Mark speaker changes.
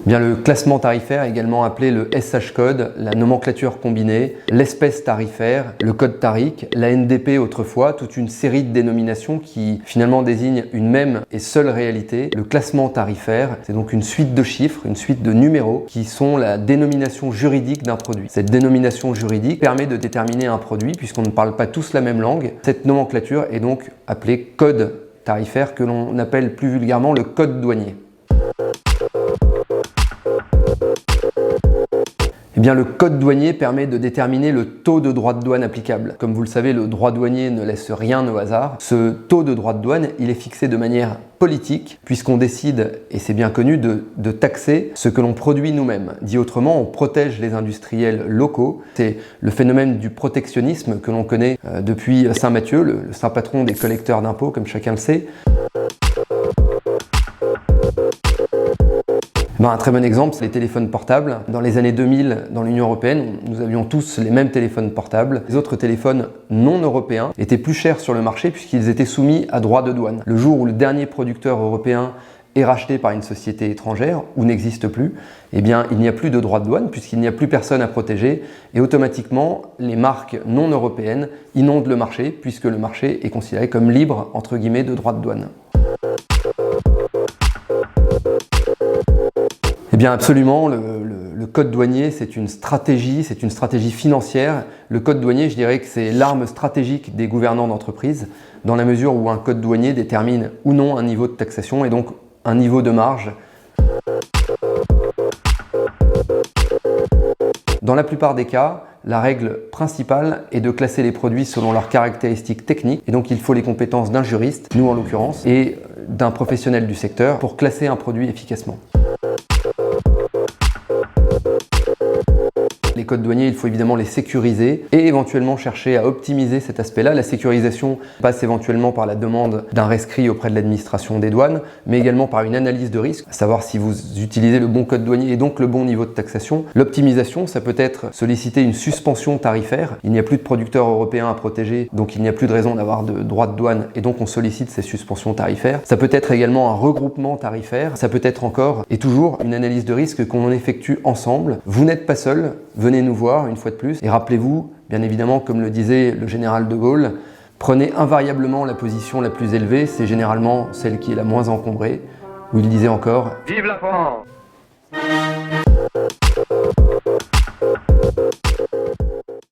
Speaker 1: Bien, le classement tarifaire, également appelé le SH-code, la nomenclature combinée, l'espèce tarifaire, le code tarique, la NDP autrefois, toute une série de dénominations qui finalement désignent une même et seule réalité. Le classement tarifaire, c'est donc une suite de chiffres, une suite de numéros qui sont la dénomination juridique d'un produit. Cette dénomination juridique permet de déterminer un produit puisqu'on ne parle pas tous la même langue. Cette nomenclature est donc appelée code tarifaire que l'on appelle plus vulgairement le code douanier. Eh bien, le code douanier permet de déterminer le taux de droit de douane applicable. Comme vous le savez, le droit douanier ne laisse rien au hasard. Ce taux de droit de douane, il est fixé de manière politique, puisqu'on décide, et c'est bien connu, de taxer ce que l'on produit nous-mêmes. Dit autrement, on protège les industriels locaux. C'est le phénomène du protectionnisme que l'on connaît depuis Saint Matthieu, le saint patron des collecteurs d'impôts, comme chacun le sait. Un très bon exemple, c'est les téléphones portables. Dans les années 2000, dans l'Union européenne, nous avions tous les mêmes téléphones portables. Les autres téléphones non européens étaient plus chers sur le marché puisqu'ils étaient soumis à droit de douane. Le jour où le dernier producteur européen est racheté par une société étrangère ou n'existe plus, eh bien, il n'y a plus de droit de douane puisqu'il n'y a plus personne à protéger et automatiquement, les marques non européennes inondent le marché puisque le marché est considéré comme libre, entre guillemets, de droit de douane. Eh bien absolument, le code douanier c'est une stratégie financière. Le code douanier, je dirais que c'est l'arme stratégique des gouvernants d'entreprise dans la mesure où un code douanier détermine ou non un niveau de taxation et donc un niveau de marge. Dans la plupart des cas, la règle principale est de classer les produits selon leurs caractéristiques techniques et donc il faut les compétences d'un juriste, nous en l'occurrence, et d'un professionnel du secteur pour classer un produit efficacement. Les codes douaniers, il faut évidemment les sécuriser et éventuellement chercher à optimiser cet aspect-là. La sécurisation passe éventuellement par la demande d'un rescrit auprès de l'administration des douanes, mais également par une analyse de risque, à savoir si vous utilisez le bon code douanier et donc le bon niveau de taxation. L'optimisation, ça peut être solliciter une suspension tarifaire. Il n'y a plus de producteurs européens à protéger, donc il n'y a plus de raison d'avoir de droits de douane et donc on sollicite ces suspensions tarifaires. Ça peut être également un regroupement tarifaire. Ça peut être encore et toujours une analyse de risque qu'on effectue ensemble. Vous n'êtes pas seul. Venez nous voir une fois de plus et rappelez-vous, bien évidemment, comme le disait le général de Gaulle, prenez invariablement la position la plus élevée, c'est généralement celle qui est la moins encombrée, où il disait encore « Vive la France !»